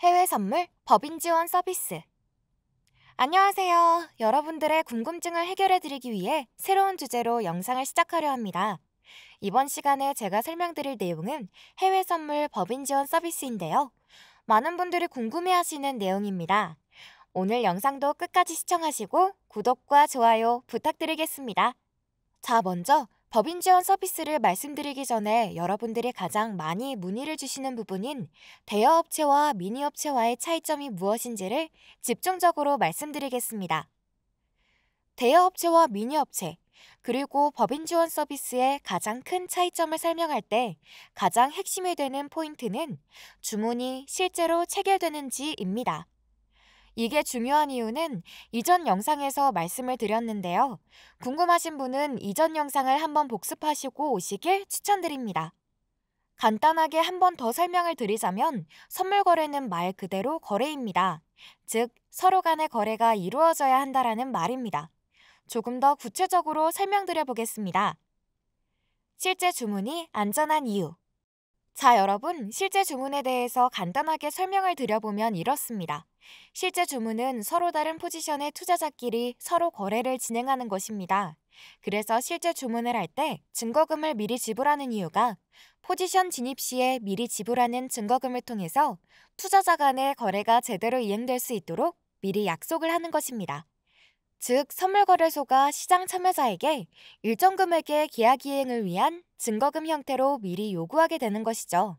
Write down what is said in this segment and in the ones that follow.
해외 선물 법인 지원 서비스. 안녕하세요. 여러분들의 궁금증을 해결해드리기 위해 새로운 주제로 영상을 시작하려 합니다. 이번 시간에 제가 설명드릴 내용은 해외 선물 법인 지원 서비스인데요. 많은 분들이 궁금해하시는 내용입니다. 오늘 영상도 끝까지 시청하시고 구독과 좋아요 부탁드리겠습니다. 자, 먼저 법인 지원 서비스를 말씀드리기 전에 여러분들이 가장 많이 문의를 주시는 부분인 대여업체와 미니업체와의 차이점이 무엇인지를 집중적으로 말씀드리겠습니다. 대여업체와 미니업체, 그리고 법인 지원 서비스의 가장 큰 차이점을 설명할 때 가장 핵심이 되는 포인트는 주문이 실제로 체결되는지입니다. 이게 중요한 이유는 이전 영상에서 말씀을 드렸는데요. 궁금하신 분은 이전 영상을 한번 복습하시고 오시길 추천드립니다. 간단하게 한 번 더 설명을 드리자면 선물 거래는 말 그대로 거래입니다. 즉, 서로 간의 거래가 이루어져야 한다라는 말입니다. 조금 더 구체적으로 설명드려 보겠습니다. 실제 주문이 안전한 이유. 자, 여러분, 실제 주문에 대해서 간단하게 설명을 드려보면 이렇습니다. 실제 주문은 서로 다른 포지션의 투자자끼리 서로 거래를 진행하는 것입니다. 그래서 실제 주문을 할 때 증거금을 미리 지불하는 이유가 포지션 진입 시에 미리 지불하는 증거금을 통해서 투자자 간의 거래가 제대로 이행될 수 있도록 미리 약속을 하는 것입니다. 즉, 선물거래소가 시장 참여자에게 일정 금액의 계약 이행을 위한 증거금 형태로 미리 요구하게 되는 것이죠.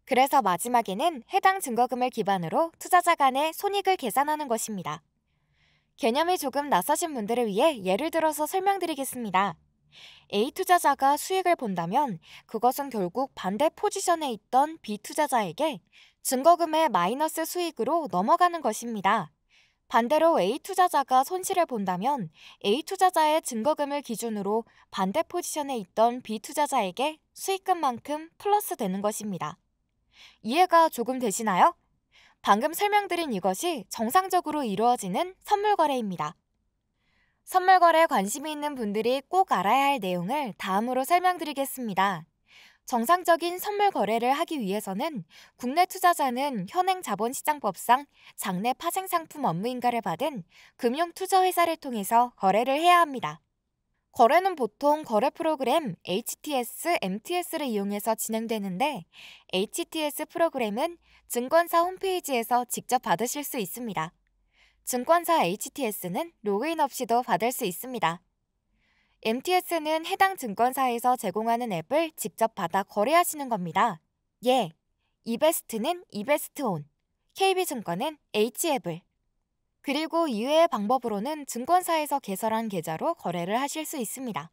그래서 마지막에는 해당 증거금을 기반으로 투자자 간의 손익을 계산하는 것입니다. 개념이 조금 낯서신 분들을 위해 예를 들어서 설명드리겠습니다. A 투자자가 수익을 본다면 그것은 결국 반대 포지션에 있던 B 투자자에게 증거금의 마이너스 수익으로 넘어가는 것입니다. 반대로 A 투자자가 손실을 본다면 A 투자자의 증거금을 기준으로 반대 포지션에 있던 B 투자자에게 수익금만큼 플러스 되는 것입니다. 이해가 조금 되시나요? 방금 설명드린 이것이 정상적으로 이루어지는 선물 거래입니다. 선물 거래에 관심이 있는 분들이 꼭 알아야 할 내용을 다음으로 설명드리겠습니다. 정상적인 선물 거래를 하기 위해서는 국내 투자자는 현행자본시장법상 장내 파생상품 업무인가를 받은 금융투자회사를 통해서 거래를 해야 합니다. 거래는 보통 거래 프로그램 HTS, MTS를 이용해서 진행되는데 HTS 프로그램은 증권사 홈페이지에서 직접 받으실 수 있습니다. 증권사 HTS는 로그인 없이도 받을 수 있습니다. MTS는 해당 증권사에서 제공하는 앱을 직접 받아 거래하시는 겁니다. 예, 이베스트는 이베스트온, KB증권은 H앱을, 그리고 이외의 방법으로는 증권사에서 개설한 계좌로 거래를 하실 수 있습니다.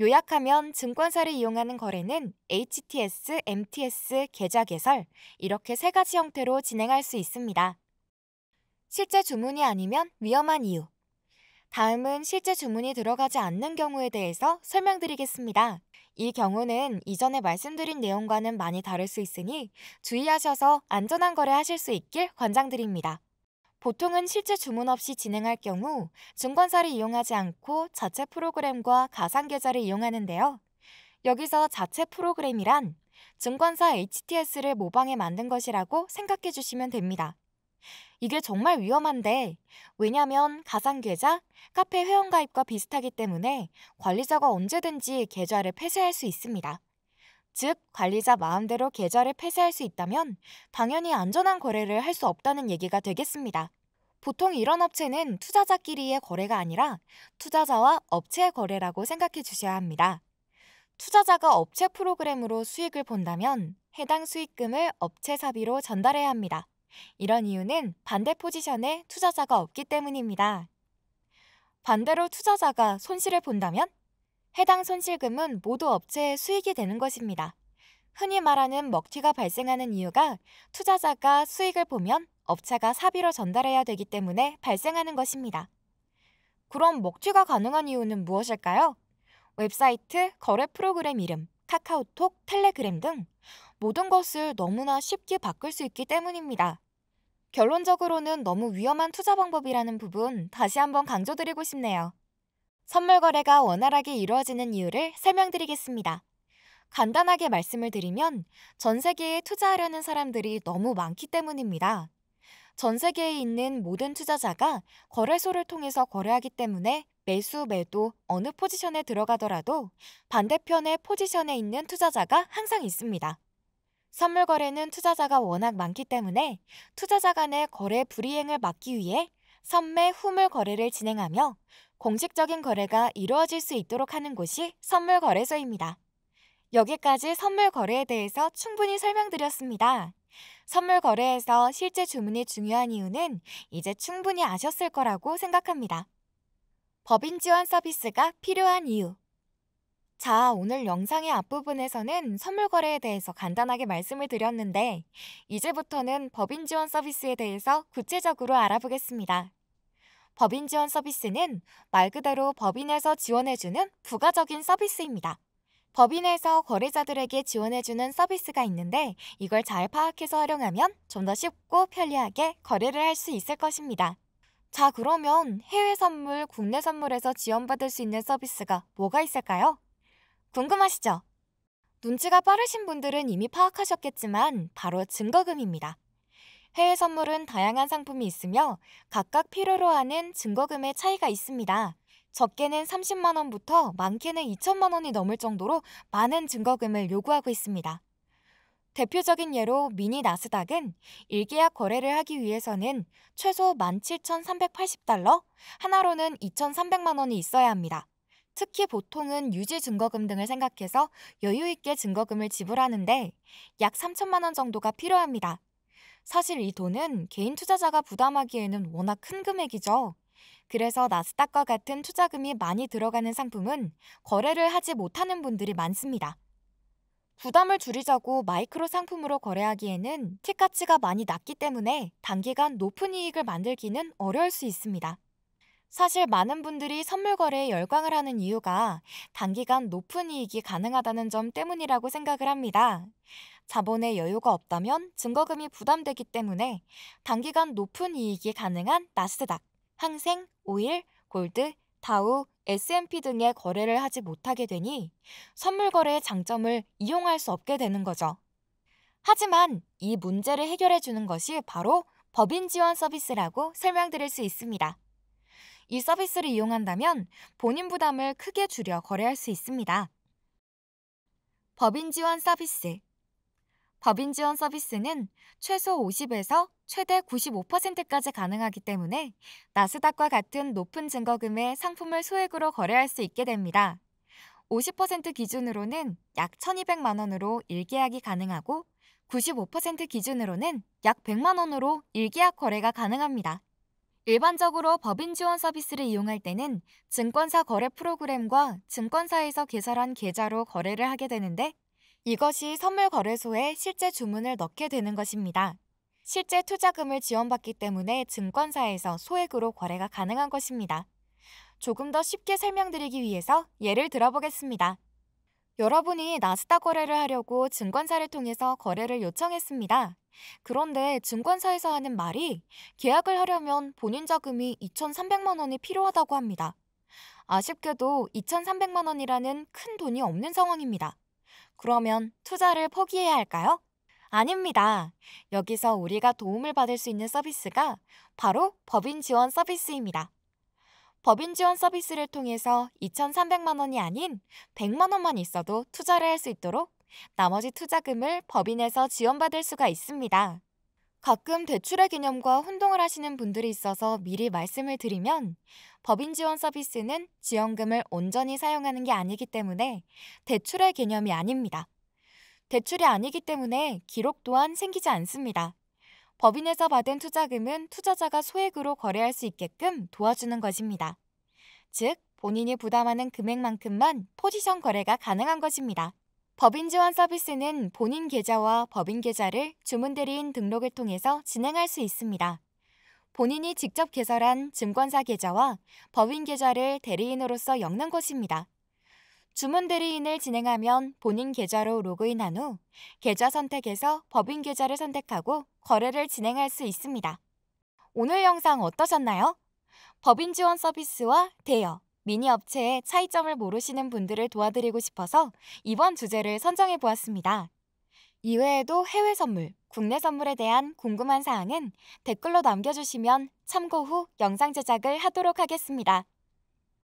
요약하면 증권사를 이용하는 거래는 HTS, MTS, 계좌 개설, 이렇게 세 가지 형태로 진행할 수 있습니다. 실제 주문이 아니면 위험한 이유. 다음은 실제 주문이 들어가지 않는 경우에 대해서 설명드리겠습니다. 이 경우는 이전에 말씀드린 내용과는 많이 다를 수 있으니 주의하셔서 안전한 거래 하실 수 있길 권장드립니다. 보통은 실제 주문 없이 진행할 경우 증권사를 이용하지 않고 자체 프로그램과 가상계좌를 이용하는데요. 여기서 자체 프로그램이란 증권사 HTS를 모방해 만든 것이라고 생각해 주시면 됩니다. 이게 정말 위험한데, 왜냐면 가상계좌, 카페 회원가입과 비슷하기 때문에 관리자가 언제든지 계좌를 폐쇄할 수 있습니다. 즉, 관리자 마음대로 계좌를 폐쇄할 수 있다면 당연히 안전한 거래를 할 수 없다는 얘기가 되겠습니다. 보통 이런 업체는 투자자끼리의 거래가 아니라 투자자와 업체의 거래라고 생각해 주셔야 합니다. 투자자가 업체 프로그램으로 수익을 본다면 해당 수익금을 업체 사비로 전달해야 합니다. 이런 이유는 반대 포지션에 투자자가 없기 때문입니다. 반대로 투자자가 손실을 본다면 해당 손실금은 모두 업체의 수익이 되는 것입니다. 흔히 말하는 먹튀가 발생하는 이유가 투자자가 수익을 보면 업체가 사비로 전달해야 되기 때문에 발생하는 것입니다. 그럼 먹튀가 가능한 이유는 무엇일까요? 웹사이트, 거래 프로그램 이름, 카카오톡, 텔레그램 등 모든 것을 너무나 쉽게 바꿀 수 있기 때문입니다. 결론적으로는 너무 위험한 투자 방법이라는 부분 다시 한번 강조드리고 싶네요. 선물 거래가 원활하게 이루어지는 이유를 설명드리겠습니다. 간단하게 말씀을 드리면 전 세계에 투자하려는 사람들이 너무 많기 때문입니다. 전 세계에 있는 모든 투자자가 거래소를 통해서 거래하기 때문에 매수, 매도, 어느 포지션에 들어가더라도 반대편의 포지션에 있는 투자자가 항상 있습니다. 선물 거래는 투자자가 워낙 많기 때문에 투자자 간의 거래 불이행을 막기 위해 선매, 후물 거래를 진행하며 공식적인 거래가 이루어질 수 있도록 하는 곳이 선물 거래소입니다. 여기까지 선물 거래에 대해서 충분히 설명드렸습니다. 선물 거래에서 실제 주문이 중요한 이유는 이제 충분히 아셨을 거라고 생각합니다. 법인 지원 서비스가 필요한 이유. 자, 오늘 영상의 앞부분에서는 선물 거래에 대해서 간단하게 말씀을 드렸는데, 이제부터는 법인 지원 서비스에 대해서 구체적으로 알아보겠습니다. 법인 지원 서비스는 말 그대로 법인에서 지원해주는 부가적인 서비스입니다. 법인에서 거래자들에게 지원해주는 서비스가 있는데 이걸 잘 파악해서 활용하면 좀 더 쉽고 편리하게 거래를 할 수 있을 것입니다. 자, 그러면 해외 선물, 국내 선물에서 지원받을 수 있는 서비스가 뭐가 있을까요? 궁금하시죠? 눈치가 빠르신 분들은 이미 파악하셨겠지만 바로 증거금입니다. 해외 선물은 다양한 상품이 있으며 각각 필요로 하는 증거금의 차이가 있습니다. 적게는 30만 원부터 많게는 2천만 원이 넘을 정도로 많은 증거금을 요구하고 있습니다. 대표적인 예로 미니 나스닥은 1계약 거래를 하기 위해서는 최소 17,380달러, 하나로는 2,300만 원이 있어야 합니다. 특히 보통은 유지 증거금 등을 생각해서 여유 있게 증거금을 지불하는데 약 3천만 원 정도가 필요합니다. 사실 이 돈은 개인 투자자가 부담하기에는 워낙 큰 금액이죠. 그래서 나스닥과 같은 투자금이 많이 들어가는 상품은 거래를 하지 못하는 분들이 많습니다. 부담을 줄이자고 마이크로 상품으로 거래하기에는 틱 가치가 많이 낮기 때문에 단기간 높은 이익을 만들기는 어려울 수 있습니다. 사실 많은 분들이 선물 거래에 열광을 하는 이유가 단기간 높은 이익이 가능하다는 점 때문이라고 생각을 합니다. 자본의 여유가 없다면 증거금이 부담되기 때문에 단기간 높은 이익이 가능한 나스닥, 항생, 오일, 골드, 다우, S&P 등의 거래를 하지 못하게 되니 선물 거래의 장점을 이용할 수 없게 되는 거죠. 하지만 이 문제를 해결해 주는 것이 바로 법인 지원 서비스라고 설명드릴 수 있습니다. 이 서비스를 이용한다면 본인 부담을 크게 줄여 거래할 수 있습니다. 법인 지원 서비스. 법인 지원 서비스는 최소 50에서 최대 95%까지 가능하기 때문에 나스닥과 같은 높은 증거금의 상품을 소액으로 거래할 수 있게 됩니다. 50% 기준으로는 약 1,200만 원으로 1계약이 가능하고 95% 기준으로는 약 100만 원으로 1계약 거래가 가능합니다. 일반적으로 법인 지원 서비스를 이용할 때는 증권사 거래 프로그램과 증권사에서 개설한 계좌로 거래를 하게 되는데 이것이 선물 거래소에 실제 주문을 넣게 되는 것입니다. 실제 투자금을 지원받기 때문에 증권사에서 소액으로 거래가 가능한 것입니다. 조금 더 쉽게 설명드리기 위해서 예를 들어보겠습니다. 여러분이 나스닥 거래를 하려고 증권사를 통해서 거래를 요청했습니다. 그런데 증권사에서 하는 말이 계약을 하려면 본인 자금이 2,300만 원이 필요하다고 합니다. 아쉽게도 2,300만 원이라는 큰 돈이 없는 상황입니다. 그러면 투자를 포기해야 할까요? 아닙니다. 여기서 우리가 도움을 받을 수 있는 서비스가 바로 법인 지원 서비스입니다. 법인 지원 서비스를 통해서 2,300만 원이 아닌 100만 원만 있어도 투자를 할 수 있도록 나머지 투자금을 법인에서 지원받을 수가 있습니다. 가끔 대출의 개념과 혼동을 하시는 분들이 있어서 미리 말씀을 드리면 법인 지원 서비스는 지원금을 온전히 사용하는 게 아니기 때문에 대출의 개념이 아닙니다. 대출이 아니기 때문에 기록 또한 생기지 않습니다. 법인에서 받은 투자금은 투자자가 소액으로 거래할 수 있게끔 도와주는 것입니다. 즉, 본인이 부담하는 금액만큼만 포지션 거래가 가능한 것입니다. 법인 지원 서비스는 본인 계좌와 법인 계좌를 주문대리인 등록을 통해서 진행할 수 있습니다. 본인이 직접 개설한 증권사 계좌와 법인 계좌를 대리인으로서 엮는 것입니다. 주문대리인을 진행하면 본인 계좌로 로그인한 후 계좌 선택에서 법인 계좌를 선택하고 거래를 진행할 수 있습니다. 오늘 영상 어떠셨나요? 법인 지원 서비스와 대여, 미니 업체의 차이점을 모르시는 분들을 도와드리고 싶어서 이번 주제를 선정해 보았습니다. 이외에도 해외 선물, 국내 선물에 대한 궁금한 사항은 댓글로 남겨주시면 참고 후 영상 제작을 하도록 하겠습니다.